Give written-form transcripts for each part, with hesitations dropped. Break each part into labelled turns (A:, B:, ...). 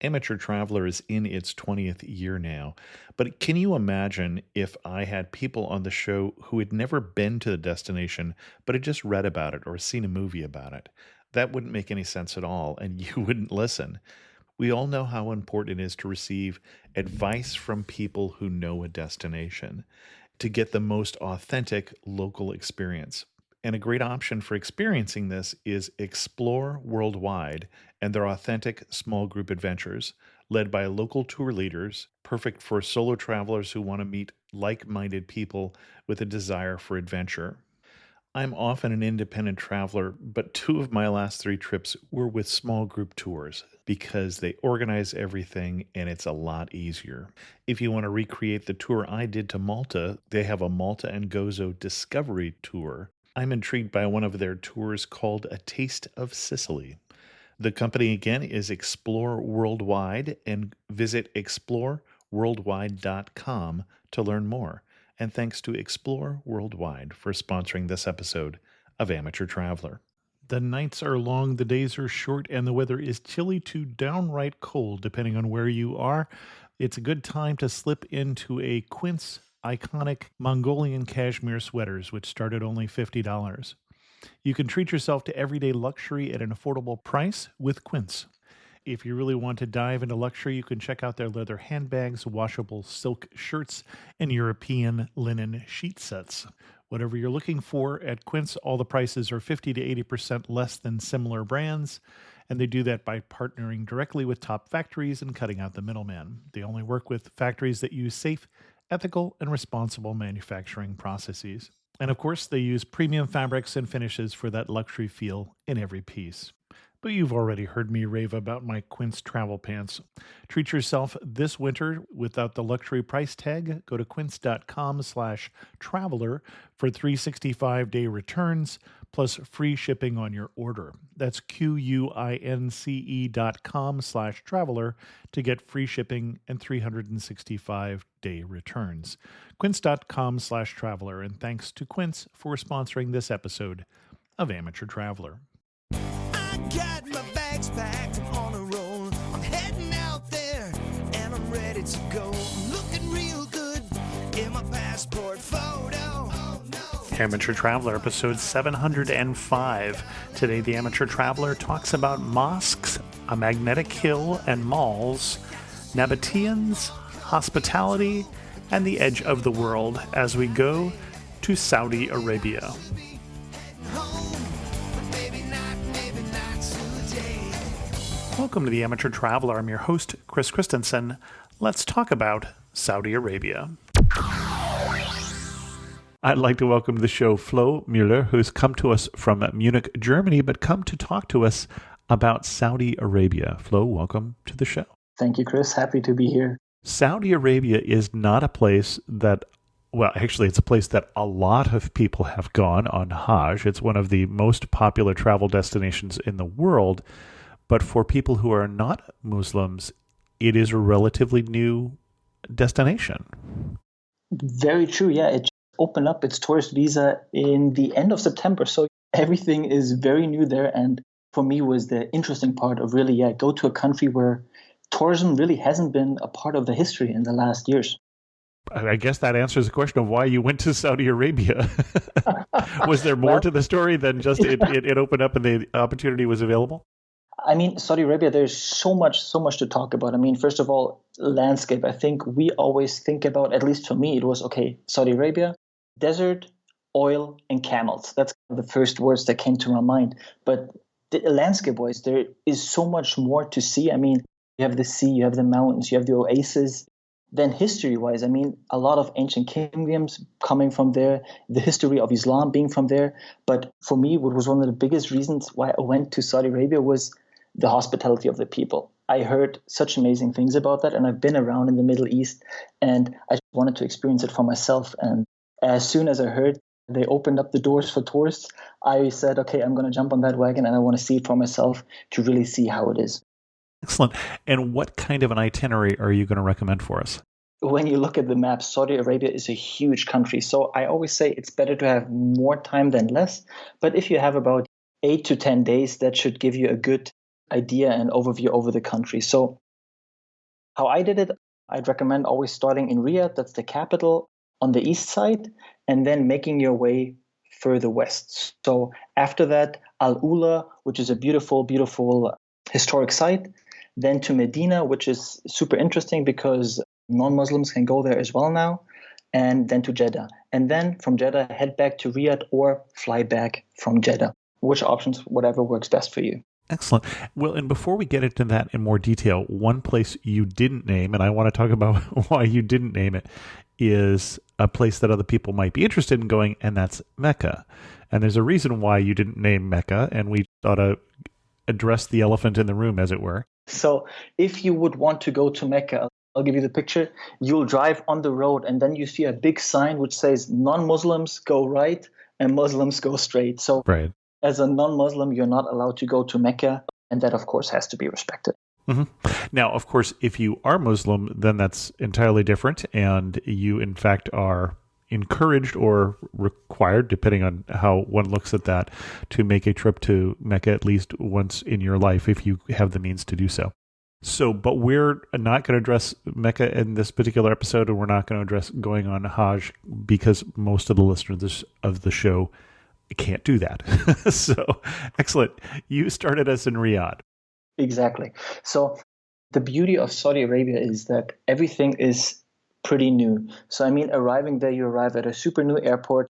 A: Amateur Traveler is in its 20th year now, but can you imagine if I had people on the show who had never been to the destination, but had just read about it or seen a movie about it? That wouldn't make any sense at all, and you wouldn't listen. We all know how important it is to receive advice from people who know a destination to get the most authentic local experience. And a great option for experiencing this is Explore Worldwide and their authentic small group adventures, led by local tour leaders, perfect for solo travelers who want to meet like minded people with a desire for adventure. I'm often an independent traveler, but two of my last three trips were with small group tours because they organize everything and it's a lot easier. If you want to recreate the tour I did to Malta, they have a Malta and Gozo Discovery Tour. I'm intrigued by one of their tours called A Taste of Sicily. The company again is Explore Worldwide and visit exploreworldwide.com to learn more. And thanks to Explore Worldwide for sponsoring this episode of Amateur Traveler. The nights are long, the days are short, and the weather is chilly to downright cold, depending on where you are. It's a good time to slip into a Quince iconic Mongolian cashmere sweaters, which start at only $50. You can treat yourself to everyday luxury at an affordable price with Quince. If you really want to dive into luxury, you can check out their leather handbags, washable silk shirts, and European linen sheet sets. Whatever you're looking for at Quince, all the prices are 50 to 80% less than similar brands, and they do that by partnering directly with top factories and cutting out the middleman. They only work with factories that use safe, ethical, and responsible manufacturing processes. And of course, they use premium fabrics and finishes for that luxury feel in every piece. But you've already heard me rave about my Quince travel pants. Treat yourself this winter without the luxury price tag. Go to quince.com/traveler for 365-day returns plus free shipping on your order. That's QUINCE.com/traveler to get free shipping and 365-day returns. Quince.com/traveler. And thanks to Quince for sponsoring this episode of Amateur Traveler.
B: Got my bags packed, I'm on a roll. I'm heading out there and I'm ready to go. I'm looking real good in my passport photo. Oh, no.
A: Amateur Traveler, episode 705. Today, the Amateur Traveler talks about mosques, a magnetic hill, and malls, Nabateans, hospitality, and the edge of the world as we go to Saudi Arabia. Welcome to the Amateur Traveler. I'm your host, Chris Christensen. Let's talk about Saudi Arabia. I'd like to welcome to the show Flo Müller, who's come to us from Munich, Germany, but come to talk to us about Saudi Arabia. Flo, welcome to the show.
C: Thank you, Chris. Happy to be here.
A: Saudi Arabia is not a place that, well, actually, it's a place that a lot of people have gone on Hajj. It's one of the most popular travel destinations in the world. But for people who are not Muslims, it is a relatively new destination.
C: Very true. Yeah, it just opened up its tourist visa in the end of September. So everything is very new there. And for me was the interesting part of really, go to a country where tourism really hasn't been a part of the history in the last years.
A: I guess that answers the question of why you went to Saudi Arabia. Was there more to the story than just it opened up and the opportunity was available?
C: I mean, Saudi Arabia, there's so much to talk about. I mean, first of all, landscape. I think we always think about, at least for me, it was, okay, Saudi Arabia, desert, oil, and camels. That's the first words that came to my mind. But landscape-wise, there is so much more to see. I mean, you have the sea, you have the mountains, you have the oasis. Then history-wise, I mean, a lot of ancient kingdoms coming from there, the history of Islam being from there. But for me, what was one of the biggest reasons why I went to Saudi Arabia was the hospitality of the people. I heard such amazing things about that, and I've been around in the Middle East, and I just wanted to experience it for myself. And as soon as I heard they opened up the doors for tourists, I said, okay, I'm going to jump on that wagon, and I want to see it for myself to really see how it is.
A: Excellent. And what kind of an itinerary are you going to recommend for us?
C: When you look at the map, Saudi Arabia is a huge country. So I always say it's better to have more time than less. But if you have about 8 to 10 days, that should give you a good idea and overview over the country. So How I did it, I'd recommend always starting in Riyadh, that's the capital, on the east side, and then making your way further west. So after that, Al Ula, which is a beautiful, beautiful historic site, then to Medina, which is super interesting because non-Muslims can go there as well now, and then to Jeddah. And then from Jeddah, head back to Riyadh or fly back from Jeddah. Which options, whatever works best for you.
A: Excellent. Well, and before we get into that in more detail, one place you didn't name, and I want to talk about why you didn't name it, is a place that other people might be interested in going, and that's Mecca. And there's a reason why you didn't name Mecca, and we ought to address the elephant in the room, as it were.
C: So if you would want to go to Mecca, I'll give you the picture. You'll drive on the road, and then you see a big sign which says non-Muslims go right and Muslims go straight. So
A: Right.
C: as a non-Muslim, you're not allowed to go to Mecca, and that, of course, has to be respected.
A: Mm-hmm. Now, of course, if you are Muslim, then that's entirely different, and you, in fact, are encouraged or required, depending on how one looks at that, to make a trip to Mecca at least once in your life if you have the means to do so. So, but we're not going to address Mecca in this particular episode, and we're not going to address going on Hajj because most of the listeners of the show can't do that. So, excellent. You started us in Riyadh.
C: Exactly. So the beauty of Saudi Arabia is that everything is pretty new. So, I mean, arriving there, you arrive at a super new airport.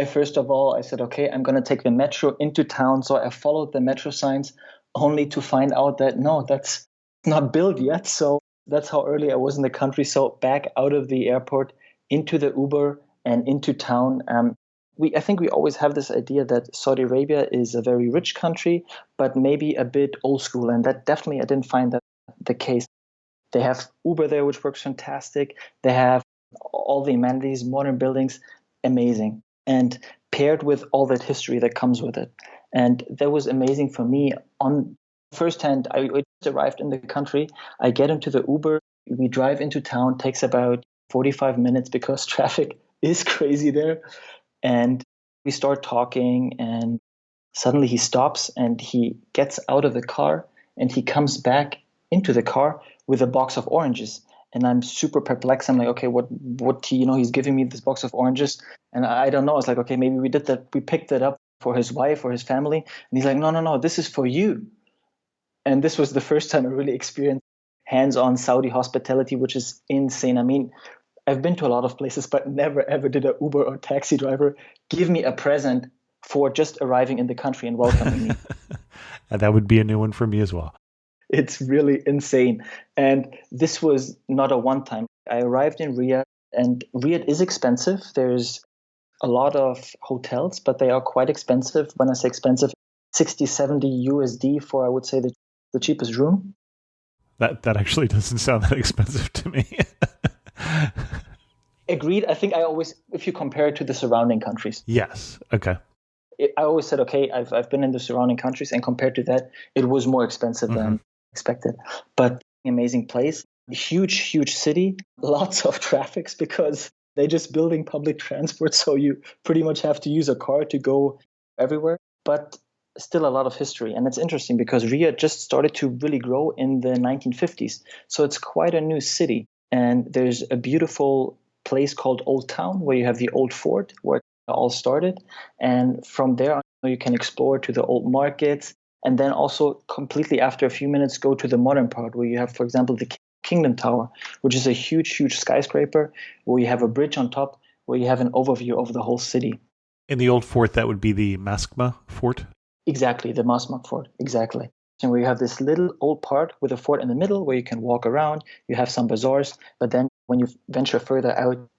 C: First of all, I said, okay, I'm going to take the metro into town. So I followed the metro signs only to find out that, no, that's not built yet. So that's how early I was in the country. So back out of the airport into the Uber and into town. I think we always have this idea that Saudi Arabia is a very rich country, but maybe a bit old school. And that definitely, I didn't find that the case. They have Uber there, which works fantastic. They have all the amenities, modern buildings, amazing. And paired with all that history that comes with it. And that was amazing for me. On first hand, I just arrived in the country. I get into the Uber. We drive into town. Takes about 45 minutes because traffic is crazy there. And we start talking, and suddenly he stops and he gets out of the car and he comes back into the car with a box of oranges. And I'm super perplexed. I'm like, okay, what, he's giving me this box of oranges. And I don't know. It's like, okay, maybe we did that. We picked it up for his wife or his family. And he's like, no, this is for you. And this was the first time I really experienced hands-on Saudi hospitality, which is insane. I mean, I've been to a lot of places, but never ever did a Uber or taxi driver give me a present for just arriving in the country and welcoming me.
A: And that would be a new one for me as well.
C: It's really insane. And this was not a one-time. I arrived in Riyadh, and Riyadh is expensive. There's a lot of hotels, but they are quite expensive. When I say expensive, 60, 70 USD for, I would say, the cheapest room.
A: That actually doesn't sound that expensive to me.
C: Agreed. I think if you compare it to the surrounding countries.
A: Yes. Okay.
C: I always said, okay, I've been in the surrounding countries, and compared to that, it was more expensive than expected. But amazing place, huge city, lots of traffics because they're just building public transport. So you pretty much have to use a car to go everywhere, but still a lot of history. And it's interesting because Riyadh just started to really grow in the 1950s. So it's quite a new city. And there's a beautiful place called Old Town where you have the old fort where it all started. And from there, you can explore to the old markets. And then also completely after a few minutes, go to the modern part where you have, for example, the Kingdom Tower, which is a huge skyscraper where you have a bridge on top where you have an overview of the whole city.
A: In the old fort, that would be the Maskma fort?
C: Exactly, the Masmak fort, exactly. And where you have this little old part with a fort in the middle where you can walk around, you have some bazaars, but then when you venture further out,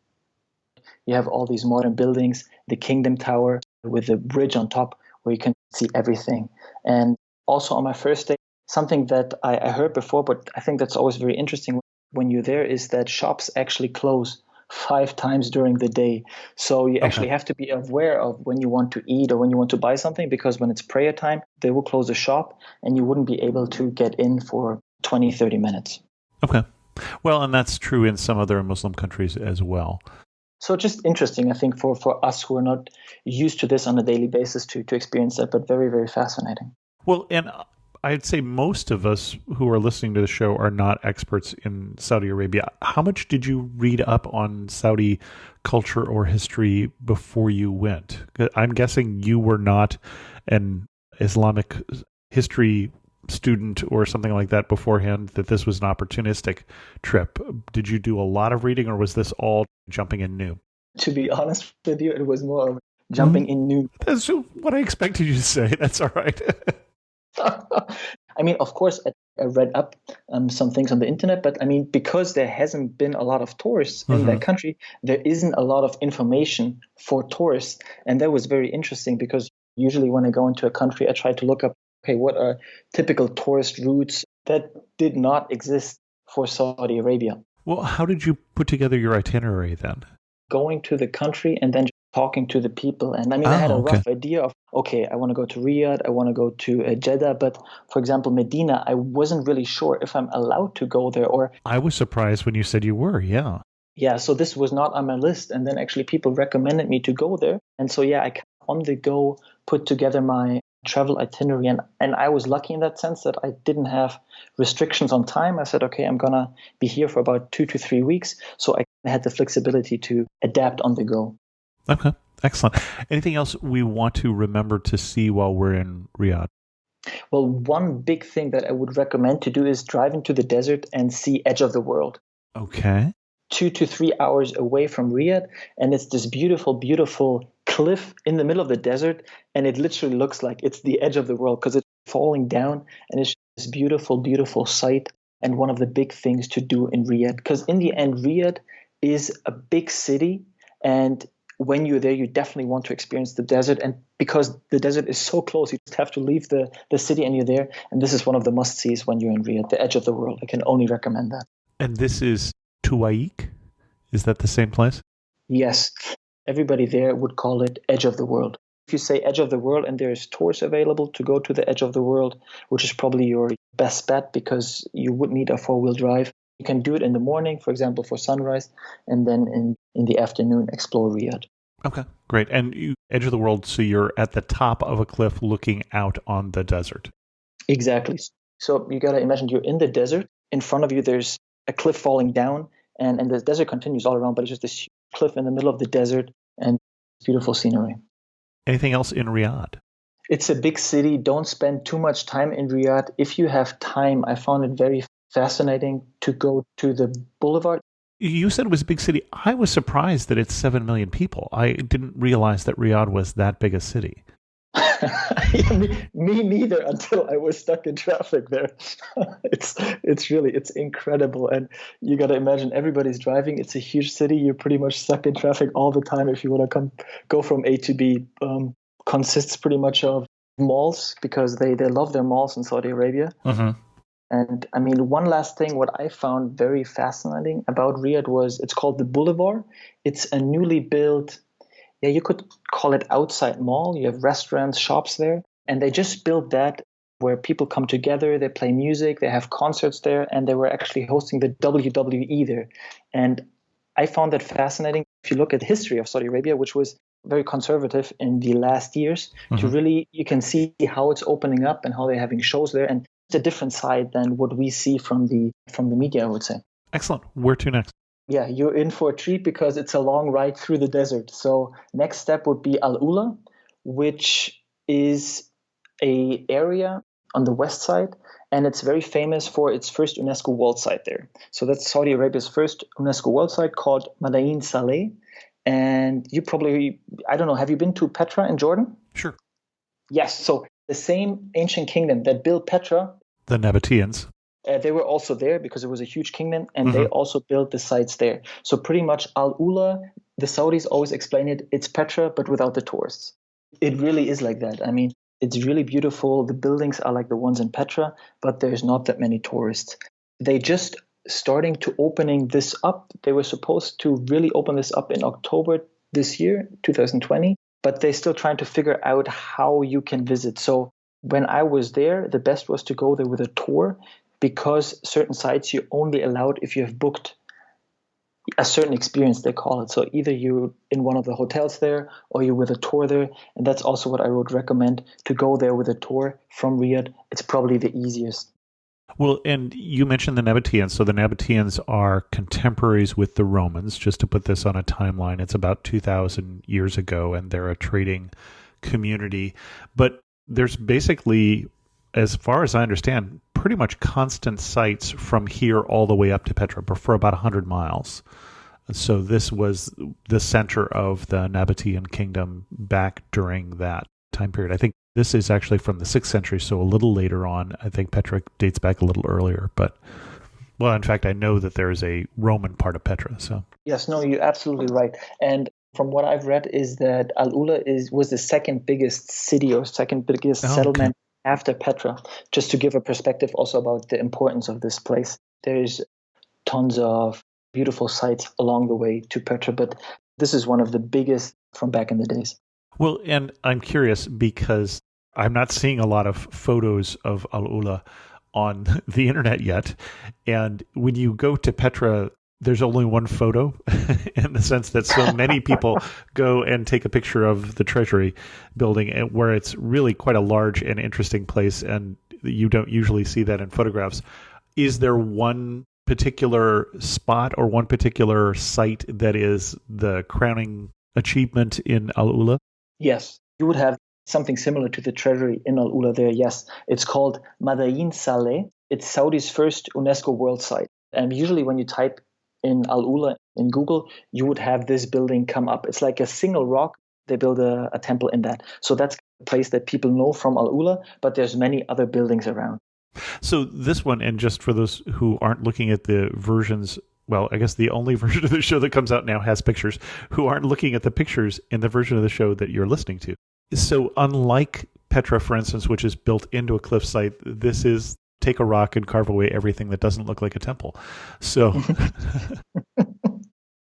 C: you have all these modern buildings, the Kingdom Tower with the bridge on top where you can see everything. And also on my first day, something that I heard before, but I think that's always very interesting when you're there, is that shops actually close 5 times during the day. So you actually have to be aware of when you want to eat or when you want to buy something, because when it's prayer time, they will close the shop and you wouldn't be able to get in for 20, 30 minutes.
A: Okay. Well, and that's true in some other Muslim countries as well.
C: So just interesting, I think, for us who are not used to this on a daily basis to experience that, but very, very fascinating.
A: Well, and I'd say most of us who are listening to the show are not experts in Saudi Arabia. How much did you read up on Saudi culture or history before you went? I'm guessing you were not an Islamic history student or something like that beforehand, that this was an opportunistic trip. Did you do a lot of reading, or was this all jumping in new?
C: To be honest with you, it was more of
A: Mhm.
C: jumping in new.
A: That's what I expected you to say. That's all right.
C: I mean, of course, I read up some things on the internet, but I mean, because there hasn't been a lot of tourists in
A: Hmm.
C: that country, there isn't a lot of information for tourists. And that was very interesting because usually when I go into a country, I try to look up, okay, what are typical tourist routes that did not exist for Saudi Arabia.
A: Well, how did you put together your itinerary then?
C: Going to the country and then talking to the people. And I mean, I had
A: Oh,
C: a
A: okay.
C: rough idea of, okay, I want to go to Riyadh, I want to go to Jeddah. But for example, Medina, I wasn't really sure if I'm allowed to go there or,
A: I was surprised when you said you were. Yeah.
C: yeah, so this was not on my list. And then actually people recommended me to go there. And so, yeah, I on the go put together my travel itinerary. And I was lucky in that sense that I didn't have restrictions on time. I said, okay, I'm going to be here for about 2 to 3 weeks. So I had the flexibility to adapt on the go.
A: Okay. Excellent. Anything else we want to remember to see while we're in Riyadh?
C: Well, one big thing that I would recommend to do is drive into the desert and see Edge of the World.
A: Okay.
C: 2 to 3 hours away from Riyadh, and it's this beautiful, beautiful cliff in the middle of the desert, and it literally looks like it's the edge of the world because it's falling down, and it's this beautiful, beautiful sight, and one of the big things to do in Riyadh. Because in the end, Riyadh is a big city, and when you're there, you definitely want to experience the desert. And because the desert is so close, you just have to leave the city and you're there. And this is one of the must sees when you're in Riyadh, the edge of the world. I can only recommend that.
A: And this is Tuwaik? Is that the same place?
C: Yes, everybody there would call it edge of the world. If you say edge of the world and there's tours available to go to the edge of the world, which is probably your best bet because you would need a four-wheel drive. You can do it in the morning, for example, for sunrise, and then in the afternoon, explore Riyadh.
A: Okay. Great. And you edge of the world, so you're at the top of a cliff looking out on the desert.
C: Exactly. So you got to imagine you're in the desert. In front of you, there's a cliff falling down, and the desert continues all around, but it's just this huge cliff in the middle of the desert and beautiful scenery.
A: Anything else in Riyadh?
C: It's a big city. Don't spend too much time in Riyadh. If you have time, I found it very fascinating to go to the boulevard.
A: You said it was a big city. I was surprised that it's 7 million people. I didn't realize that Riyadh was that big a city.
C: Yeah, me neither until I was stuck in traffic there. It's incredible, and you got to imagine everybody's driving. It's a huge city. You're pretty much stuck in traffic all the time if you want to go from A to B. Consists pretty much of malls because they love their malls in Saudi Arabia.
A: Mm-hmm.
C: And I mean, one last thing, what I found very fascinating about Riyadh was it's called the Boulevard. It's a newly built, yeah, you could call it outside mall. You have restaurants, shops there, and they just built that where people come together, they play music, they have concerts there, and they were actually hosting the WWE there. And I found that fascinating. If you look at the history of Saudi Arabia, which was very conservative in the last years, to
A: Mm-hmm.
C: really, you can see how it's opening up and how they're having shows there. And it's a different side than what we see from the media, I would say.
A: Excellent. Where to next?
C: Yeah, you're in for a treat because it's a long ride through the desert. So next step would be Al Ula, which is a area on the west side, and it's very famous for its first UNESCO World Site there. So that's Saudi Arabia's first UNESCO World Site called Madain Saleh. And you probably, I don't know, have you been to Petra in Jordan?
A: Sure.
C: Yes. So the same ancient kingdom that built Petra,
A: The Nabateans.
C: they were also there because it was a huge kingdom, and they
A: Mm-hmm.
C: also built the sites there. So pretty much Al Ula, the Saudis always explain it, it's Petra, but without the tourists. It really is like that. I mean, it's really beautiful. The buildings are like the ones in Petra, but there's not that many tourists. They just starting to opening this up. They were supposed to really open this up in October this year, 2020, but they're still trying to figure out how you can visit. So when I was there, the best was to go there with a tour because certain sites you're only allowed if you have booked a certain experience, they call it. So either you're in one of the hotels there or you're with a tour there. And that's also what I would recommend, to go there with a tour from Riyadh. It's probably the easiest.
A: Well, and you mentioned the Nabateans. So the Nabateans are contemporaries with the Romans. Just to put this on a timeline, it's about 2,000 years ago, and they're a trading community. But there's basically, as far as I understand, pretty much constant sites from here all the way up to Petra for about 100 miles. So this was the center of the Nabatean kingdom back during that time period. I think this is actually from the 6th century, so a little later on. I think Petra dates back a little earlier. But, well, in fact, I know that there is a Roman part of Petra. So
C: Yes, no, you're absolutely right. And from what I've read is that Al Ula was the second biggest city or second biggest settlement after Petra. Just to give a perspective also about the importance of this place. There's tons of beautiful sites along the way to Petra, but this is one of the biggest from back in the days.
A: Well, and I'm curious because I'm not seeing a lot of photos of Al Ula on the internet yet. And when you go to Petra, there's only one photo in the sense that so many people go and take a picture of the Treasury building, where it's really quite a large and interesting place. And you don't usually see that in photographs. Is there one particular spot or one particular site that is the crowning achievement in Al Ula?
C: Yes, you would have something similar to the treasury in Al Ula there. Yes, it's called Madain Saleh. It's Saudi's first UNESCO World Site. And usually when you type in Al Ula in Google, you would have this building come up. It's like a single rock. They build a temple in that. So that's a place that people know from Al Ula, but there's many other buildings around.
A: So this one, and just for those who aren't looking at the versions, well, I guess the only version of the show that comes out now has pictures, who aren't looking at the pictures in the version of the show that you're listening to. So unlike Petra, for instance, which is built into a cliff site, this is take a rock and carve away everything that doesn't look like a temple. So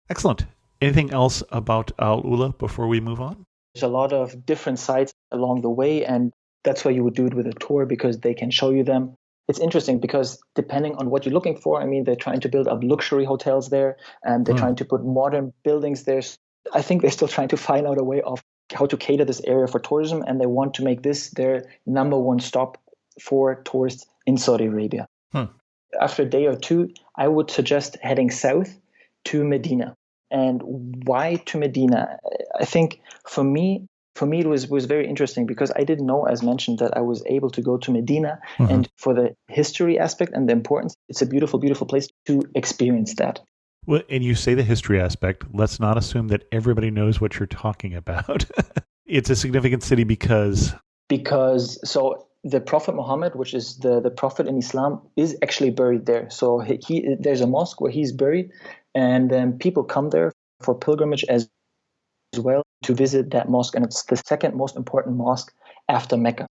A: excellent. Anything else about Al Ula before we move on?
C: There's a lot of different sites along the way, and that's why you would do it with a tour, because they can show you them. It's interesting because depending on what you're looking for, I mean, they're trying to build up luxury hotels there, and they're trying to put modern buildings there. I think they're still trying to find out a way of how to cater this area for tourism, and they want to make this their number one stop for tourists in Saudi Arabia. After a day or two, I would suggest heading south to Medina. And why to Medina? I think for me it was very interesting because I didn't know, as mentioned, that I was able to go to Medina. And for the history aspect and the importance, it's a beautiful, beautiful place to experience that.
A: Well, and you say the history aspect. Let's not assume that everybody knows what you're talking about. It's a significant city because
C: so the Prophet Muhammad, which is the Prophet in Islam, is actually buried there. So there's a mosque where he's buried, and people come there for pilgrimage as well to visit that mosque, and it's the second most important mosque after Mecca.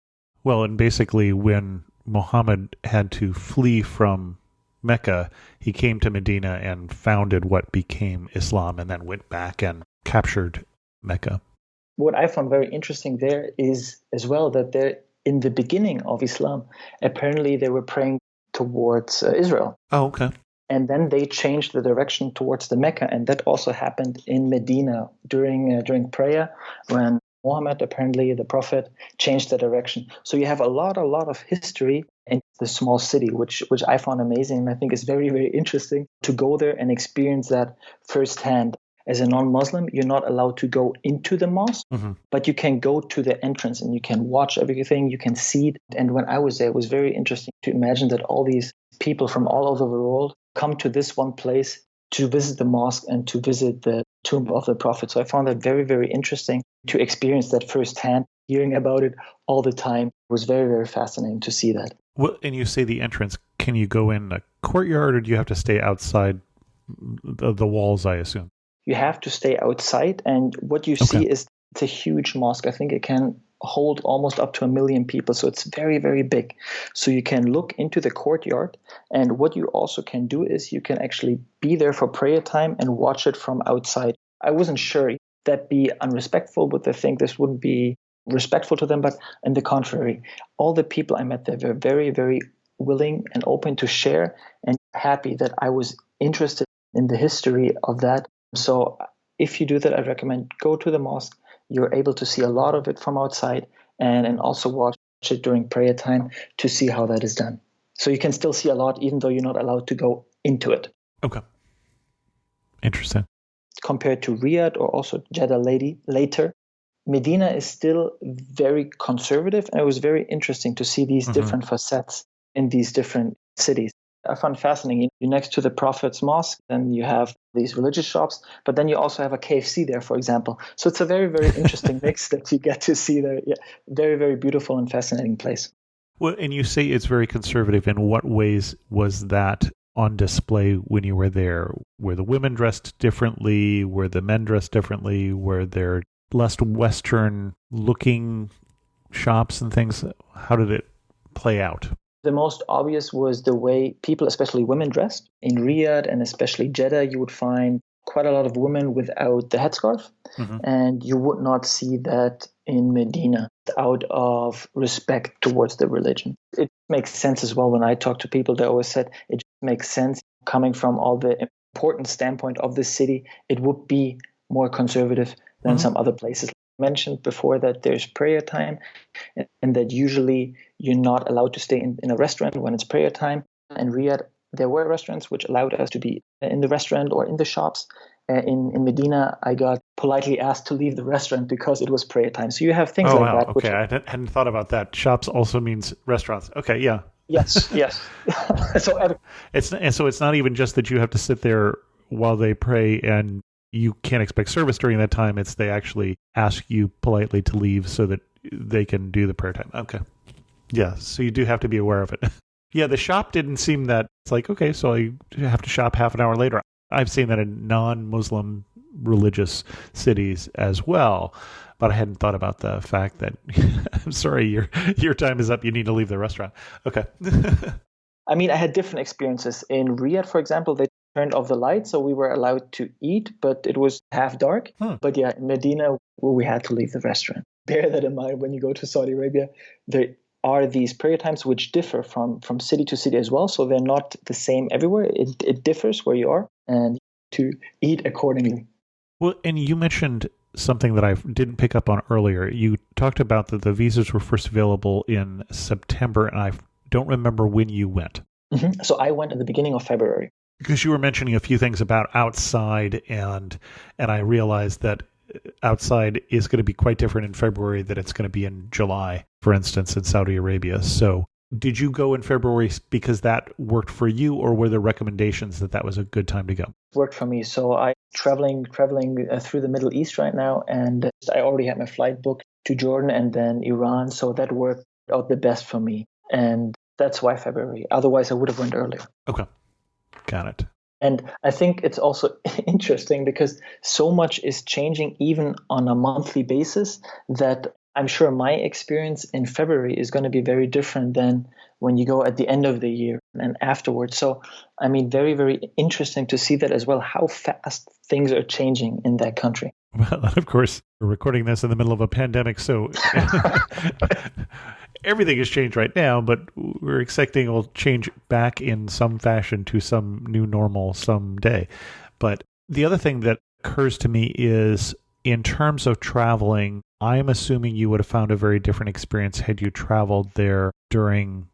A: Well, and basically when Muhammad had to flee from Mecca, he came to Medina and founded what became Islam, and then went back and captured Mecca.
C: What I found very interesting there is as well that there, in the beginning of Islam, apparently they were praying towards Israel.
A: Oh, okay.
C: And then they changed the direction towards the Mecca, and that also happened in Medina during prayer when Muhammad, apparently the Prophet, changed the direction. So you have a lot of history in the small city, which I found amazing, and I think is very, very interesting to go there and experience that firsthand. As a non-Muslim, you're not allowed to go into the mosque, but you can go to the entrance and you can watch everything, you can see it. And when I was there, it was very interesting to imagine that all these people from all over the world come to this one place to visit the mosque and to visit the tomb of the Prophet. So I found that very, very interesting to experience that firsthand. Hearing about it all the time was very, very fascinating to see that.
A: Well, and you say the entrance, can you go in a courtyard or do you have to stay outside the walls, I assume?
C: You have to stay outside, and what you see is it's a huge mosque. I think it can hold almost up to 1 million people, so it's very, very big. So you can look into the courtyard, and what you also can do is you can actually be there for prayer time and watch it from outside. I wasn't sure that'd be unrespectful, but I think this wouldn't be respectful to them, but on the contrary, all the people I met there were very, very willing and open to share and happy that I was interested in the history of that. So if you do that, I recommend go to the mosque. You're able to see a lot of it from outside, and also watch it during prayer time to see how that is done. So you can still see a lot, even though you're not allowed to go into it.
A: Okay. Interesting.
C: Compared to Riyadh or also Jeddah later, Medina is still very conservative, and it was very interesting to see these different facets in these different cities. I found fascinating. You're next to the Prophet's Mosque, then you have these religious shops, but then you also have a KFC there, for example. So it's a very, very interesting mix that you get to see there. Yeah, very, very beautiful and fascinating place.
A: Well, and you say it's very conservative. In what ways was that on display when you were there? Were the women dressed differently? Were the men dressed differently? Were there less Western looking shops and things? How did it play out?
C: The most obvious was the way people, especially women, dressed. In Riyadh and especially Jeddah, you would find quite a lot of women without the headscarf. And you would not see that in Medina out of respect towards the religion. It makes sense as well when I talk to people. They always said it makes sense coming from all the important standpoint of the city. It would be more conservative than some other places. I mentioned before that there's prayer time and that usually you're not allowed to stay in a restaurant when it's prayer time. In Riyadh, there were restaurants which allowed us to be in the restaurant or in the shops. In Medina, I got politely asked to leave the restaurant because it was prayer time. So you have things like that.
A: Okay, I hadn't thought about that. Shops also means restaurants. Okay, yeah.
C: Yes.
A: So it's not even just that you have to sit there while they pray and you can't expect service during that time. It's they actually ask you politely to leave so that they can do the prayer time. Okay. Yeah, so you do have to be aware of it. Yeah, the shop didn't seem that, it's like, okay, so I have to shop half an hour later. I've seen that in non-Muslim religious cities as well, but I hadn't thought about the fact that, I'm sorry, your time is up. You need to leave the restaurant. Okay.
C: I mean, I had different experiences. In Riyadh, for example, they turned off the lights, so we were allowed to eat, but it was half dark. But yeah, in Medina, we had to leave the restaurant. Bear that in mind when you go to Saudi Arabia. There are these prayer times which differ from city to city as well, so they're not the same everywhere. It differs where you are, and to eat accordingly.
A: Well, and you mentioned something that I didn't pick up on earlier. You talked about that the visas were first available in September, and I don't remember when you went.
C: So I went at the beginning of February.
A: Because you were mentioning a few things about outside, and I realized that outside is going to be quite different in February than it's going to be in July, for instance, in Saudi Arabia. So did you go in February because that worked for you, or were there recommendations that was a good time to go?
C: Worked for me. So I'm traveling through the Middle East right now, and I already had my flight booked to Jordan and then Iran. So that worked out the best for me. And that's why February. Otherwise, I would have went earlier.
A: Okay. Got it.
C: And I think it's also interesting because so much is changing even on a monthly basis that I'm sure my experience in February is going to be very different than when you go at the end of the year and afterwards. So, I mean, very, very interesting to see that as well, how fast things are changing in that country.
A: Well, of course, we're recording this in the middle of a pandemic, so everything has changed right now, but we're expecting it will change back in some fashion to some new normal someday. But the other thing that occurs to me is, in terms of traveling, I'm assuming you would have found a very different experience had you traveled there during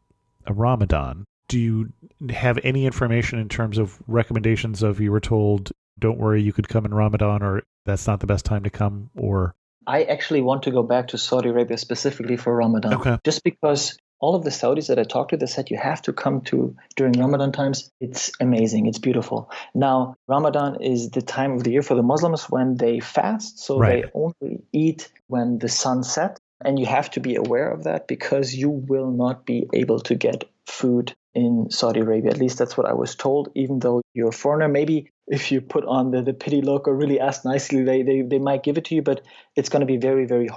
A: a Ramadan. Do you have any information in terms of recommendations of you were told, don't worry, you could come in Ramadan, or that's not the best time to come, or...
C: I actually want to go back to Saudi Arabia specifically for Ramadan.
A: Okay.
C: Just because all of the Saudis that I talked to, they said you have to come to during Ramadan times. It's amazing. It's beautiful. Now, Ramadan is the time of the year for the Muslims when they fast. So
A: Right.
C: They only eat when the sun sets. And you have to be aware of that because you will not be able to get food in Saudi Arabia. At least that's what I was told, even though you're a foreigner. Maybe if you put on the pity look or really ask nicely, they might give it to you, but it's going to be very, very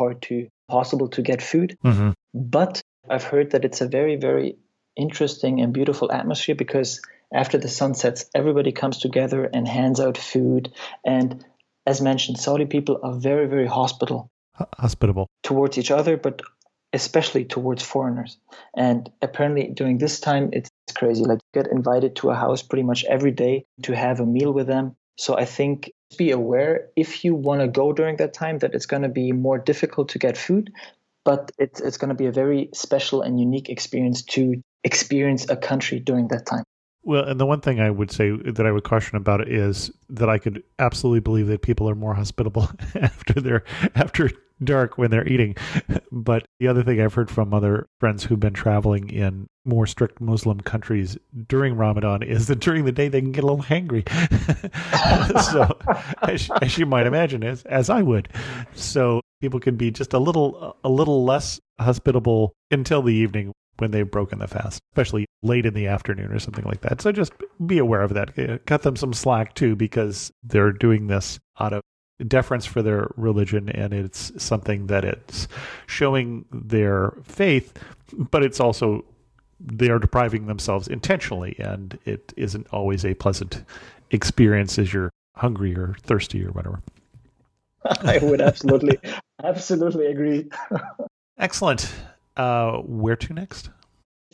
C: possible to get food. But I've heard that it's a very, very interesting and beautiful atmosphere because after the sun sets, everybody comes together and hands out food. And as mentioned, Saudi people are very, very hospitable towards each other, but especially towards foreigners. And apparently during this time, it's crazy. Like, you get invited to a house pretty much every day to have a meal with them. So I think be aware if you want to go during that time that it's going to be more difficult to get food, but it's going to be a very special and unique experience to experience a country during that time.
A: Well, and the one thing I would say that I would caution about it is that I could absolutely believe that people are more hospitable after dark when they're eating. But the other thing I've heard from other friends who've been traveling in more strict Muslim countries during Ramadan is that during the day they can get a little hangry. So, as you might imagine, as I would. So people can be just a little less hospitable until the evening when they've broken the fast, especially late in the afternoon or something like that. So just be aware of that. Cut them some slack too, because they're doing this out of deference for their religion, and it's something that it's showing their faith, but it's also they are depriving themselves intentionally, and it isn't always a pleasant experience as you're hungry or thirsty or whatever.
C: I would absolutely agree.
A: Excellent. Where to next?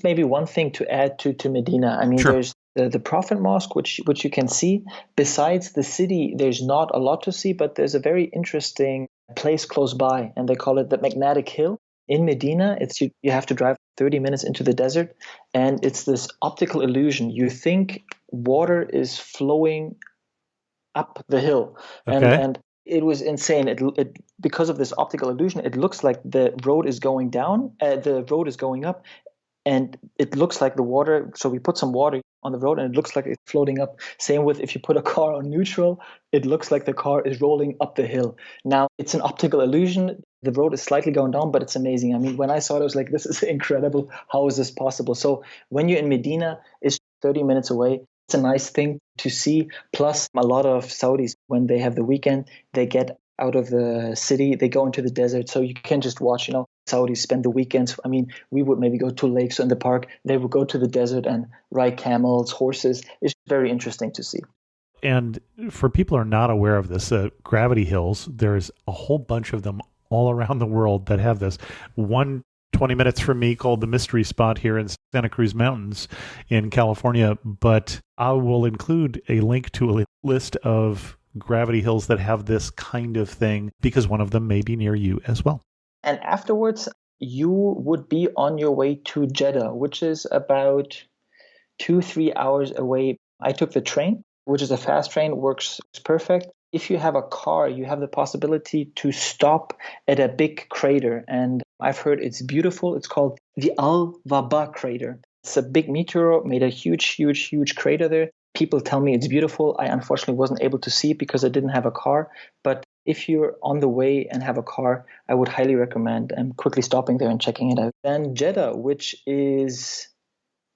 C: Maybe one thing to add to Medina. I mean,
A: Sure.
C: There's the Prophet Mosque, which you can see. Besides the city, there's not a lot to see, but there's a very interesting place close by, and they call it the Magnetic Hill. In Medina, you have to drive 30 minutes into the desert, and it's this optical illusion. You think water is flowing up the hill, and it was insane. It because of this optical illusion, it looks like the road is going down, the road is going up, and it looks like the water. So we put some water on the road, and it looks like it's floating up. Same with if you put a car on neutral, it looks like the car is rolling up the hill. Now, it's an optical illusion. The road is slightly going down, but it's amazing. I mean, when I saw it, I was like, this is incredible. How is this possible? So when you're in Medina, it's 30 minutes away. It's a nice thing to see. Plus, a lot of Saudis, when they have the weekend, they get out of the city, they go into the desert. So you can just watch, Saudis spend the weekends. I mean, we would maybe go to lakes or in the park. They would go to the desert and ride camels, horses. It's very interesting to see.
A: And for people who are not aware of this, gravity hills, there's a whole bunch of them all around the world that have this. One 20 minutes from me called the Mystery Spot here in Santa Cruz Mountains in California, but I will include a link to a list of gravity hills that have this kind of thing because one of them may be near you as well.
C: And afterwards, you would be on your way to Jeddah, which is about 2-3 hours away. I took the train, which is a fast train, works perfect. If you have a car, you have the possibility to stop at a big crater. And I've heard it's beautiful. It's called the Al-Waba crater. It's a big meteor, made a huge crater there. People tell me it's beautiful. I unfortunately wasn't able to see it because I didn't have a car. But if you're on the way and have a car, I would highly recommend quickly stopping there and checking it out. Then Jeddah, which is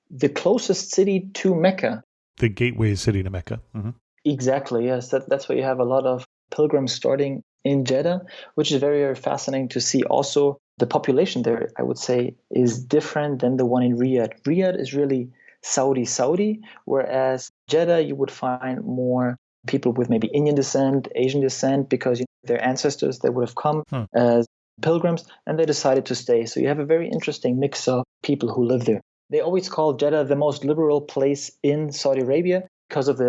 C: the closest city to Mecca.
A: The gateway city to Mecca. Mm-hmm.
C: Exactly, yes. That's where you have a lot of pilgrims starting in Jeddah, which is very, very fascinating to see. Also, the population there, I would say, is different than the one in Riyadh. Riyadh is really Saudi, whereas Jeddah, you would find more people with maybe Indian descent, Asian descent, because their ancestors, they would have come as pilgrims, and they decided to stay. So you have a very interesting mix of people who live there. They always call Jeddah the most liberal place in Saudi Arabia because of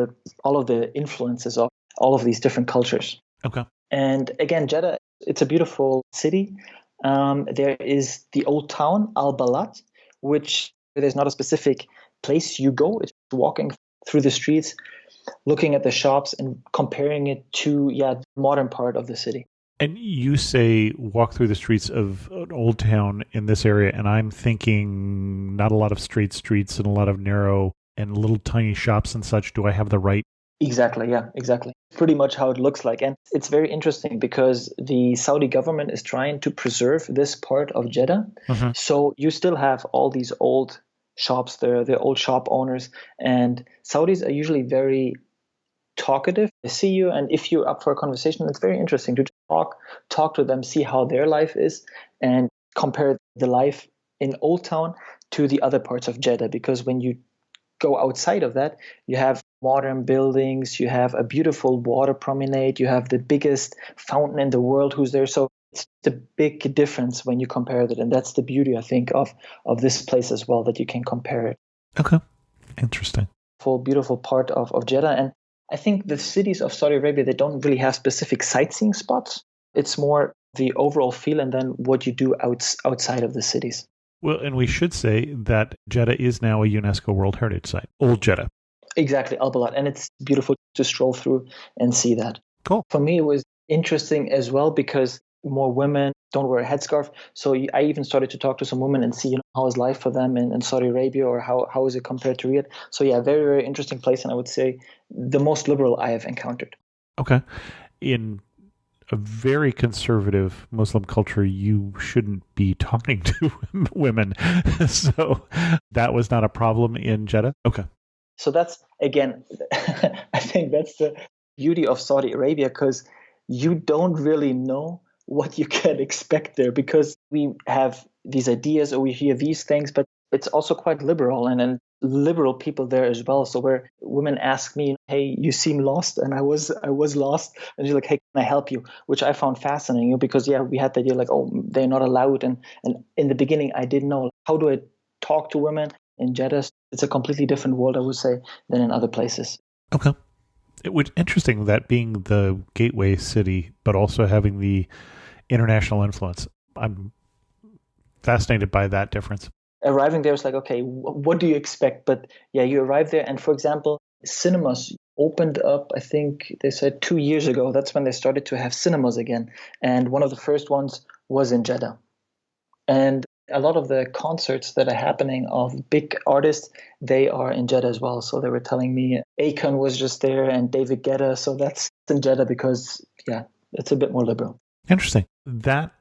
C: all of the influences of all of these different cultures.
A: Okay.
C: And again, Jeddah, it's a beautiful city. There is the old town, Al-Balat, which there's not a specific place you go. It's walking through the streets, looking at the shops and comparing it to the modern part of the city.
A: And you say walk through the streets of an old town in this area, and I'm thinking not a lot of straight streets and a lot of narrow and little tiny shops and such. Do I have the right?
C: Exactly, yeah, exactly. Pretty much how it looks like. And it's very interesting because the Saudi government is trying to preserve this part of Jeddah. Mm-hmm. So you still have all these old shops there, the old shop owners. And Saudis are usually very talkative. They see you, and if you're up for a conversation, it's very interesting to talk to them, see how their life is, and compare the life in Old Town to the other parts of Jeddah. Because when you go outside of that, you have modern buildings, you have a beautiful water promenade, you have the biggest fountain in the world who's there. So it's a big difference when you compare that, and that's the beauty, I think, of this place as well, that you can compare it.
A: Okay. Interesting.
C: Full beautiful part of Jeddah. And I think the cities of Saudi Arabia, they don't really have specific sightseeing spots. It's more the overall feel and then what you do outside of the cities.
A: Well, and we should say that Jeddah is now a UNESCO World Heritage Site. Old Jeddah.
C: Exactly, Al Balad. And it's beautiful to stroll through and see that.
A: Cool.
C: For me, it was interesting as well because more women don't wear a headscarf. So I even started to talk to some women and see how is life for them in Saudi Arabia, or how is it compared to Riyadh. So yeah, very, very interesting place. And I would say the most liberal I have encountered.
A: Okay. In a very conservative Muslim culture, you shouldn't be talking to women. So that was not a problem in Jeddah? Okay.
C: So that's, again, I think that's the beauty of Saudi Arabia, because you don't really know what you can expect there, because we have these ideas or we hear these things, but it's also quite liberal and liberal people there as well. So where women ask me, hey, you seem lost, and I was lost, and she's like, hey, can I help you? Which I found fascinating, because yeah, we had the idea like, oh, they're not allowed, and in the beginning I didn't know, how do I talk to women in Jeddah? It's a completely different world, I would say, than in other places.
A: Okay. It was interesting that being the gateway city, but also having the international influence. I'm fascinated by that difference.
C: Arriving there was like, okay, what do you expect? But yeah, you arrive there, and for example, cinemas opened up, I think they said 2 years ago. That's when they started to have cinemas again. And one of the first ones was in Jeddah. And a lot of the concerts that are happening of big artists, they are in Jeddah as well. So they were telling me Akon was just there and David Guetta. So that's in Jeddah because, yeah, it's a bit more liberal.
A: Interesting. That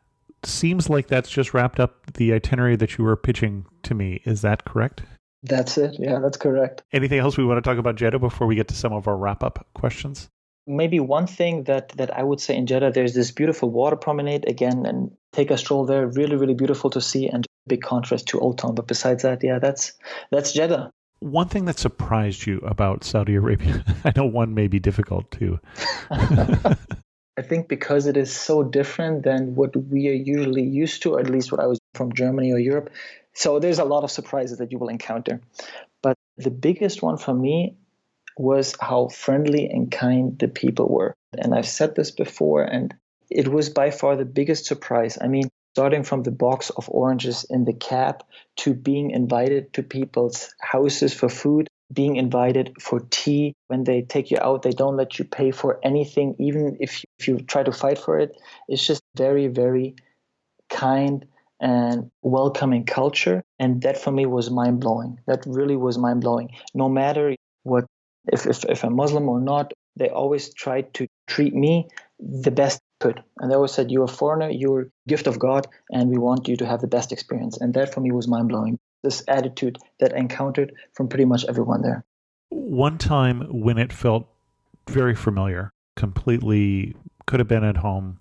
A: seems like that's just wrapped up the itinerary that you were pitching to me. Is that correct?
C: That's it. Yeah, that's correct.
A: Anything else we want to talk about Jeddah before we get to some of our wrap-up questions?
C: Maybe one thing that I would say in Jeddah, there's this beautiful water promenade again, and take a stroll there. Really, really beautiful to see, and big contrast to Old Town. But besides that, yeah, that's Jeddah.
A: One thing that surprised you about Saudi Arabia, I know one may be difficult too.
C: I think because it is so different than what we are usually used to, or at least what I was from Germany or Europe. So there's a lot of surprises that you will encounter. But the biggest one for me was how friendly and kind the people were. And I've said this before, and it was by far the biggest surprise. I mean, starting from the box of oranges in the cab to being invited to people's houses for food, being invited for tea. When they take you out, they don't let you pay for anything, even if you try to fight for it. It's just very, very kind and welcoming culture. And that for me was mind-blowing. That really was mind-blowing. No matter what, if I'm Muslim or not, they always tried to treat me the best they could. And they always said, you're a foreigner, you're a gift of God, and we want you to have the best experience. And that for me was mind-blowing. This attitude that I encountered from pretty much everyone there.
A: One time when it felt very familiar, completely could have been at home,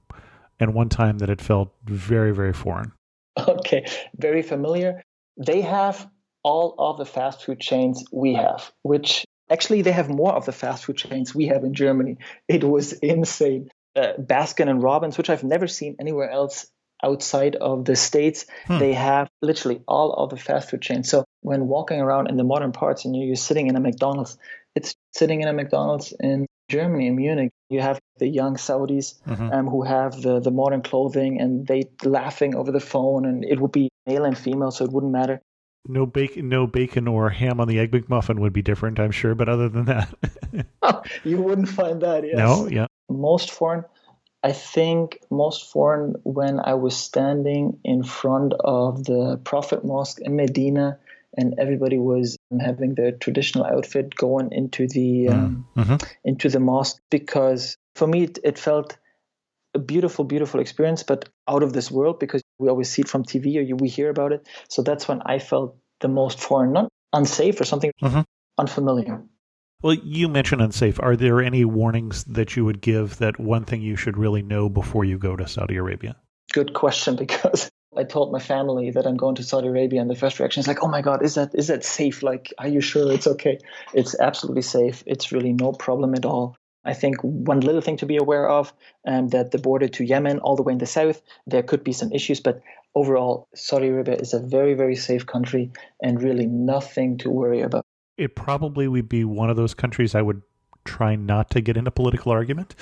A: and one time that it felt very, very foreign.
C: Okay, very familiar. They have all of the fast food chains we have, which actually they have more of the fast food chains we have in Germany. It was insane. Baskin and Robbins, which I've never seen anywhere else outside of the States, they have literally all of the fast food chains. So when walking around in the modern parts and you're sitting in a McDonald's, it's sitting in a McDonald's in Germany, in Munich. You have the young Saudis who have the modern clothing, and they laughing over the phone, and it would be male and female, so it wouldn't matter.
A: No bacon or ham on the Egg McMuffin would be different, I'm sure. But other than that,
C: you wouldn't find that. Yes.
A: No, yeah.
C: Most foreign when I was standing in front of the Prophet Mosque in Medina, and everybody was having their traditional outfit going into the mosque, because for me it felt a beautiful, beautiful experience, but out of this world, because we always see it from TV or we hear about it. So that's when I felt the most foreign, not unsafe or something unfamiliar.
A: Well, you mentioned unsafe. Are there any warnings that you would give, that one thing you should really know before you go to Saudi Arabia?
C: Good question, because I told my family that I'm going to Saudi Arabia, and the first reaction is like, oh my God, is that safe? Like, are you sure it's okay? It's absolutely safe. It's really no problem at all. I think one little thing to be aware of, that the border to Yemen, all the way in the south, there could be some issues, but overall, Saudi Arabia is a very, very safe country and really nothing to worry about.
A: It probably would be one of those countries I would try not to get in a political argument.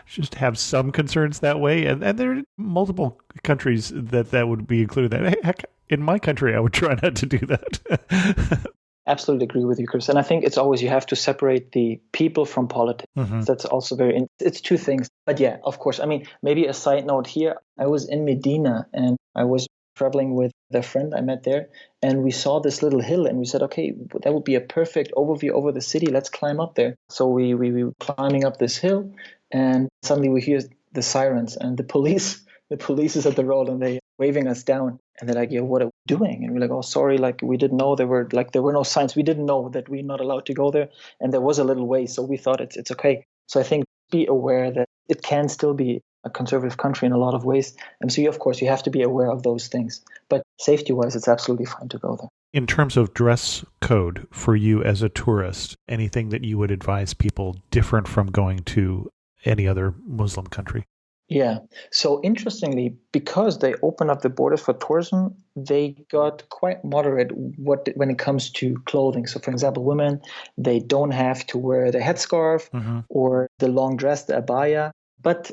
A: Just have some concerns that way. And there are multiple countries that would be included. That heck, in my country, I would try not to do that.
C: Absolutely agree with you, Chris. And I think it's always you have to separate the people from politics.
A: Mm-hmm.
C: That's also it's two things. But yeah, of course. I mean, maybe a side note here. I was in Medina and I was traveling with a friend I met there. And we saw this little hill and we said, okay, that would be a perfect overview over the city. Let's climb up there. So we were climbing up this hill and suddenly we hear the sirens and the police is at the road and they waving us down. And they're like, yo, what are we doing? And we're like, oh, sorry, like we didn't know there were no signs. We didn't know that we're not allowed to go there. And there was a little way. So we thought it's okay. So I think be aware that it can still be a conservative country in a lot of ways. And so, of course, you have to be aware of those things. But safety-wise, it's absolutely fine to go there.
A: In terms of dress code for you as a tourist, anything that you would advise people different from going to any other Muslim country?
C: Yeah. So interestingly, because they opened up the borders for tourism, they got quite moderate when it comes to clothing. So for example, women, they don't have to wear the headscarf or the long dress, the abaya. But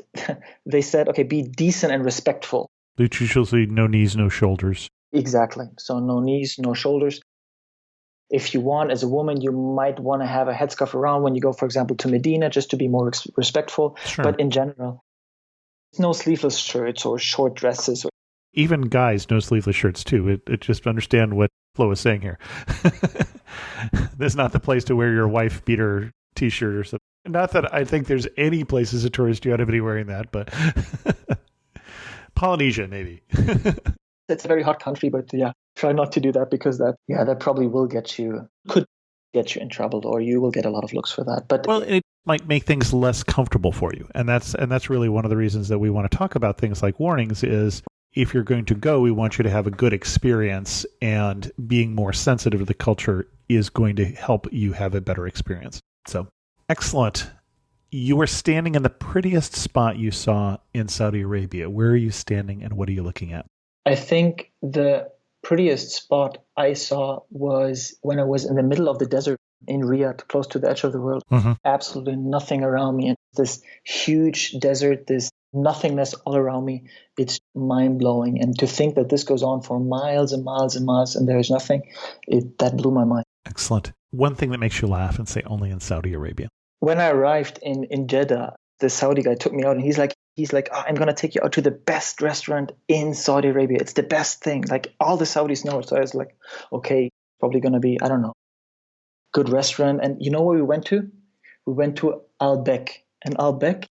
C: they said, okay, be decent and respectful.
A: Usually no knees, no shoulders.
C: Exactly. So no knees, no shoulders. If you want, as a woman, you might want to have a headscarf around when you go, for example, to Medina, just to be more respectful.
A: Sure.
C: But in general, no sleeveless shirts or short dresses.
A: Even guys, no sleeveless shirts too. It just understand what Flo is saying here. This is not the place to wear your wife beater T-shirt or something. Not that I think there's any place as a tourist you ought to be wearing that, but Polynesia maybe.
C: It's a very hot country, but yeah, try not to do that because that probably could get you in trouble, or you will get a lot of looks for that. But
A: well, it might make things less comfortable for you, and that's really one of the reasons that we want to talk about things like warnings. Is if you're going to go, we want you to have a good experience, and being more sensitive to the culture is going to help you have a better experience. So, excellent. You were standing in the prettiest spot you saw in Saudi Arabia. Where are you standing, and what are you looking at?
C: I think the prettiest spot I saw was when I was in the middle of the desert in Riyadh, close to the edge of the world. Absolutely nothing around me. And this huge desert, this nothingness all around me. It's mind-blowing. And to think that this goes on for miles and miles and miles and there's nothing, that blew my mind.
A: Excellent. One thing that makes you laugh and say only in Saudi Arabia.
C: When I arrived in Jeddah, the Saudi guy took me out and he's like, oh, I'm going to take you out to the best restaurant in Saudi Arabia. It's the best thing. Like all the Saudis know it. So I was like, okay, probably going to be, I don't know, good restaurant. And you know where we went to? We went to Al-Bek. And Al-Bek,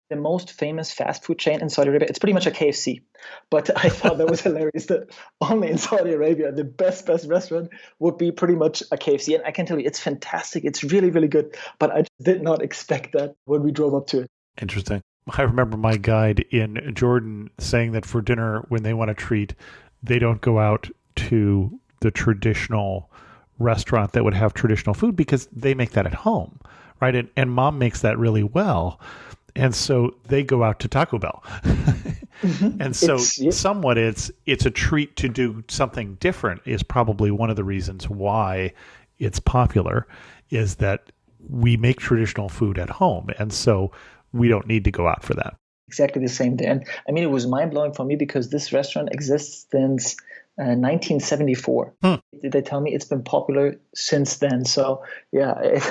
C: the most famous fast food chain in Saudi Arabia, it's pretty much a KFC. But I thought that was hilarious that only in Saudi Arabia, the best restaurant would be pretty much a KFC. And I can tell you, it's fantastic. It's really, really good. But I did not expect that when we drove up to it.
A: Interesting. I remember my guide in Jordan saying that for dinner, when they want to treat, they don't go out to the traditional restaurant that would have traditional food because they make that at home, right? And mom makes that really well. And so they go out to Taco Bell. And so somewhat it's a treat to do something different is probably one of the reasons why it's popular is that we make traditional food at home. And so we don't need to go out for that.
C: Exactly the same thing. And I mean, it was mind-blowing for me because this restaurant exists since 1974. They tell me it's been popular since then. So yeah,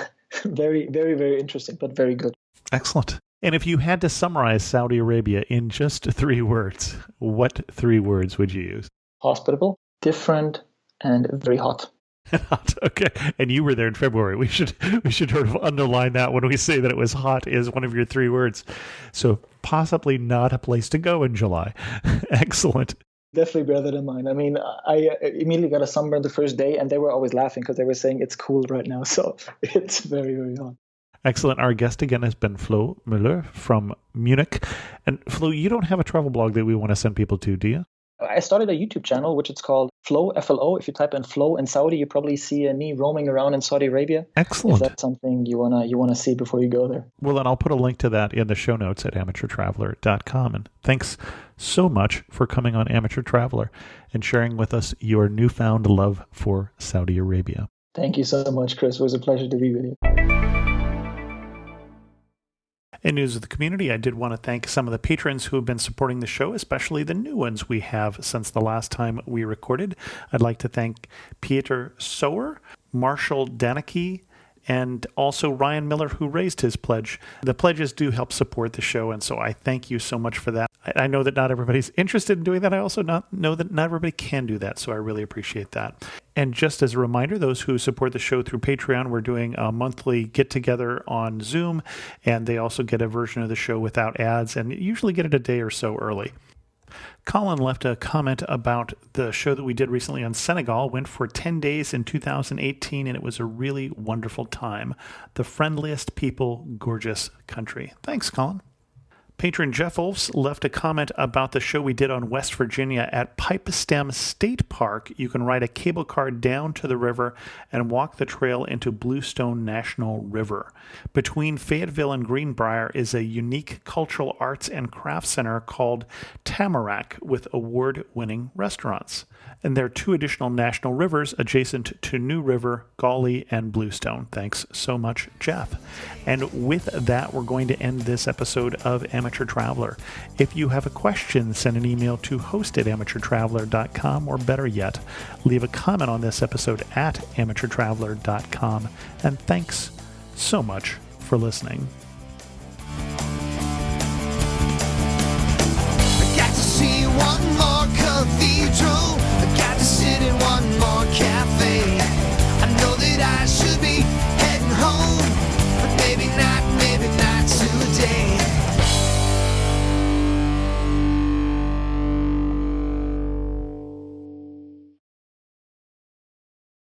C: very, very, very interesting, but very good.
A: Excellent. And if you had to summarize Saudi Arabia in just 3 words, what 3 words would you use?
C: Hospitable, different, and very hot.
A: Okay, and you were there in February. We should sort of underline that when we say that it was hot is one of your 3 words. So possibly not a place to go in July. Excellent.
C: Definitely better than mine. I mean, I immediately got a sunburn the first day, and they were always laughing because they were saying it's cool right now. So it's very, very hot.
A: Excellent. Our guest again has been Flo Müller from Munich. And Flo, you don't have a travel blog that we want to send people to, do you?
C: I started a YouTube channel, which it's called Flo, Flo. If you type in Flo in Saudi, you probably see me roaming around in Saudi Arabia. If
A: Excellent.
C: that's something you wanna see before you go there.
A: Well, then I'll put a link to that in the show notes at amateurtraveler.com. And thanks so much for coming on Amateur Traveler and sharing with us your newfound love for Saudi Arabia.
C: Thank you so much, Chris. It was a pleasure to be with you.
A: In news of the community, I did want to thank some of the patrons who have been supporting the show, especially the new ones we have since the last time we recorded. I'd like to thank Peter Sower, Marshall Danicki, and also Ryan Miller, who raised his pledge. The pledges do help support the show, and so I thank you so much for that. I know that not everybody's interested in doing that. I also know that not everybody can do that, so I really appreciate that. And just as a reminder, those who support the show through Patreon, we're doing a monthly get-together on Zoom, and they also get a version of the show without ads, and usually get it a day or so early. Colin left a comment about the show that we did recently on Senegal. Went for 10 days in 2018, and it was a really wonderful time. The friendliest people, gorgeous country. Thanks, Colin. Patron Jeff Olfs left a comment about the show we did on West Virginia at Pipestem State Park. You can ride a cable car down to the river and walk the trail into Bluestone National River. Between Fayetteville and Greenbrier is a unique cultural arts and crafts center called Tamarack with award-winning restaurants. And there are 2 additional national rivers adjacent to New River, Gauley, and Bluestone. Thanks so much, Jeff. And with that, we're going to end this episode of Amateur Traveler. If you have a question, send an email to host@amateurtraveler.com, or better yet, leave a comment on this episode at amateurtraveler.com. And thanks so much for listening.